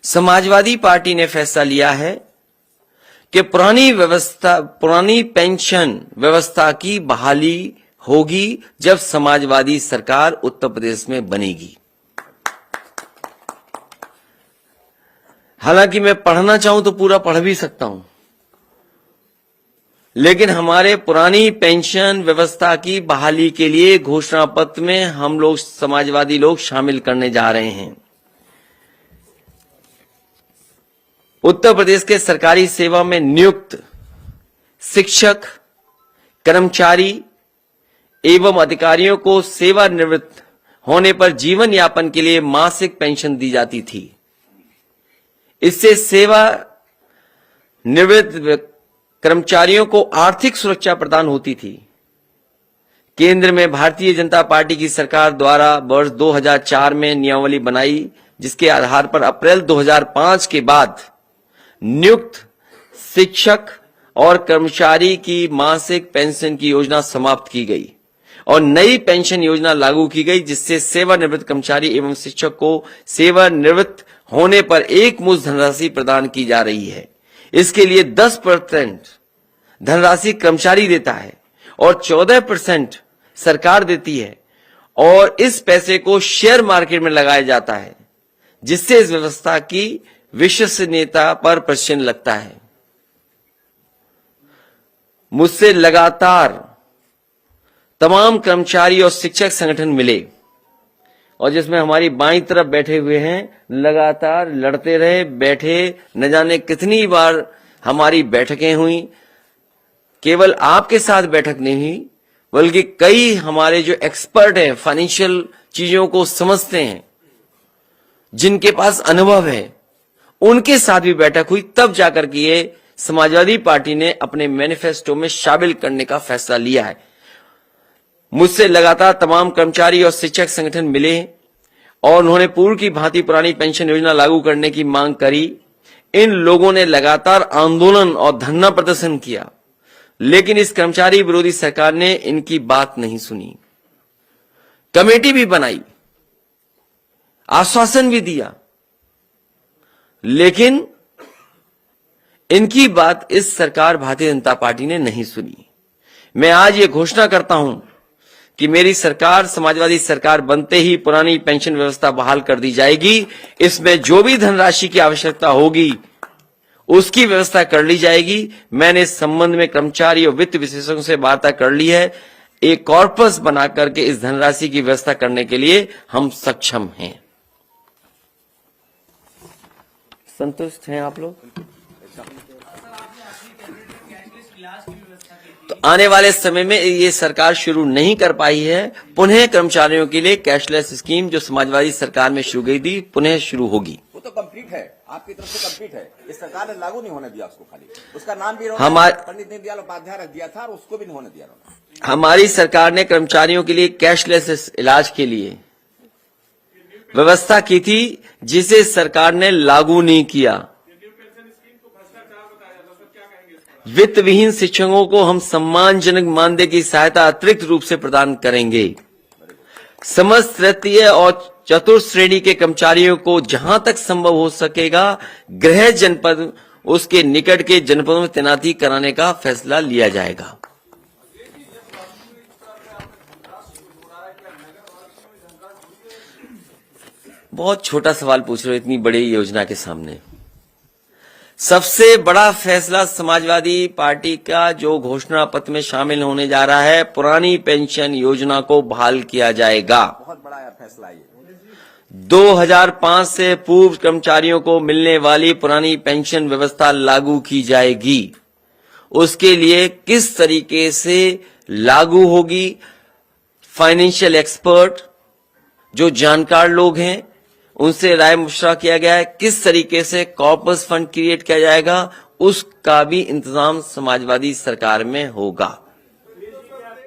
Samajwadi party ने फैसला लिया है कि पुरानी पेंशन व्यवस्था की बहाली होगी जब समाजवादी सरकार उत्तर प्रदेश में बनेगी। हालांकि मैं पढ़ना चाहूं तो पूरा पढ़ भी सकता हूं, लेकिन हमारे पुरानी पेंशन व्यवस्था की बहाली के लिए घोषणा पत्र में हम लोग समाजवादी लोग शामिल करने जा रहे हैं। उत्तर प्रदेश के सरकारी सेवा में नियुक्त शिक्षक, कर्मचारी एवं अधिकारियों को सेवानिवृत्त होने पर जीवन यापन के लिए मासिक पेंशन दी जाती थी। इससे सेवा निवृत्त कर्मचारियों को आर्थिक सुरक्षा प्रदान होती थी। केंद्र में भारतीय जनता पार्टी की सरकार द्वारा वर्ष 2004 में नियमावली बनाई, जिसके आधार पर अप्रैल 2005 के बाद नियुक्त शिक्षक और कर्मचारी की मासिक पेंशन की योजना समाप्त की गई और नई पेंशन योजना लागू की गई, जिससे सेवानिवृत्त कर्मचारी एवं शिक्षक को सेवानिवृत्त होने पर एक मुश्त धनराशि प्रदान की जा रही है। इसके लिए 10% धनराशि कर्मचारी देता है और 14% सरकार देती है और इस पैसे को शेयर मार्केट में लगाया जाता है, जिससे इस व्यवस्था की विश्वसनीयता पर प्रश्न लगता है। मुझसे लगातार तमाम कर्मचारी और शिक्षक संगठन मिले और जिसमें हमारी बाईं तरफ बैठे हुए हैं, लगातार लड़ते रहे, बैठे, न जाने कितनी बार हमारी बैठकें हुई। केवल आपके साथ बैठक नहीं हुई, बल्कि कई हमारे जो एक्सपर्ट हैं, फाइनेंशियल चीजों को समझते हैं, जिनके पास अनुभव है, उनके साथ भी बैठक हुई। तब जाकर के ये समाजवादी पार्टी ने अपने मैनिफेस्टो में शामिल करने का फैसला लिया है। मुझसे लगातार तमाम कर्मचारी और शिक्षक संगठन मिले और उन्होंने पूर्व की भांति पुरानी पेंशन योजना लागू करने की मांग करी। इन लोगों ने लगातार आंदोलन और धरना प्रदर्शन किया, लेकिन इस कर्मचारी विरोधी सरकार ने इनकी बात नहीं सुनी। कमेटी भी बनाई, आश्वासन भी दिया, लेकिन इनकी बात इस सरकार भारतीय जनता पार्टी ने नहीं सुनी। मैं आज ये घोषणा करता हूं कि मेरी सरकार, समाजवादी सरकार बनते ही पुरानी पेंशन व्यवस्था बहाल कर दी जाएगी। इसमें जो भी धनराशि की आवश्यकता होगी उसकी व्यवस्था कर ली जाएगी। मैंने इस संबंध में कर्मचारी और वित्त विशेषज्ञों से वार्ता कर ली है। एक कॉर्पस बना करके इस धनराशि की व्यवस्था करने के लिए हम सक्षम हैं। संतुष्ट हैं आप लोग? तो आने वाले समय में ये सरकार शुरू नहीं कर पाई है, पुनः कर्मचारियों के लिए कैशलेस स्कीम जो समाजवादी सरकार में शुरू गई थी, पुनः शुरू होगी। वो तो कंप्लीट है, आपकी तरफ से कंप्लीट है। इस सरकार ने लागू नहीं होने दिया उसको, खाली उसका नाम भी पंडित दीनदयाल उपाध्याय रख दिया था और उसको भी नहीं होने दिया। हमारी सरकार ने कर्मचारियों के लिए कैशलेस इलाज के लिए व्यवस्था की थी, जिसे सरकार ने लागू नहीं किया। वित्त विहीन शिक्षकों को हम सम्मानजनक मानदेय की सहायता अतिरिक्त रूप से प्रदान करेंगे। समस्त तृतीय और चतुर्थ श्रेणी के कर्मचारियों को जहां तक संभव हो सकेगा गृह जनपद, उसके निकट के जनपदों में तैनाती कराने का फैसला लिया जाएगा। बहुत छोटा सवाल पूछ रहे हो इतनी बड़ी योजना के सामने। सबसे बड़ा फैसला समाजवादी पार्टी का जो घोषणा पत्र में शामिल होने जा रहा है, पुरानी पेंशन योजना को बहाल किया जाएगा। बहुत बड़ा फैसला है। 2005 से पूर्व कर्मचारियों को मिलने वाली पुरानी पेंशन व्यवस्था लागू की जाएगी। उसके लिए किस तरीके से लागू होगी, फाइनेंशियल एक्सपर्ट जो जानकार लोग हैं उनसे राय मशवरा किया गया है। किस तरीके से कॉर्पस फंड क्रिएट किया जाएगा, उसका भी इंतजाम समाजवादी सरकार में होगा।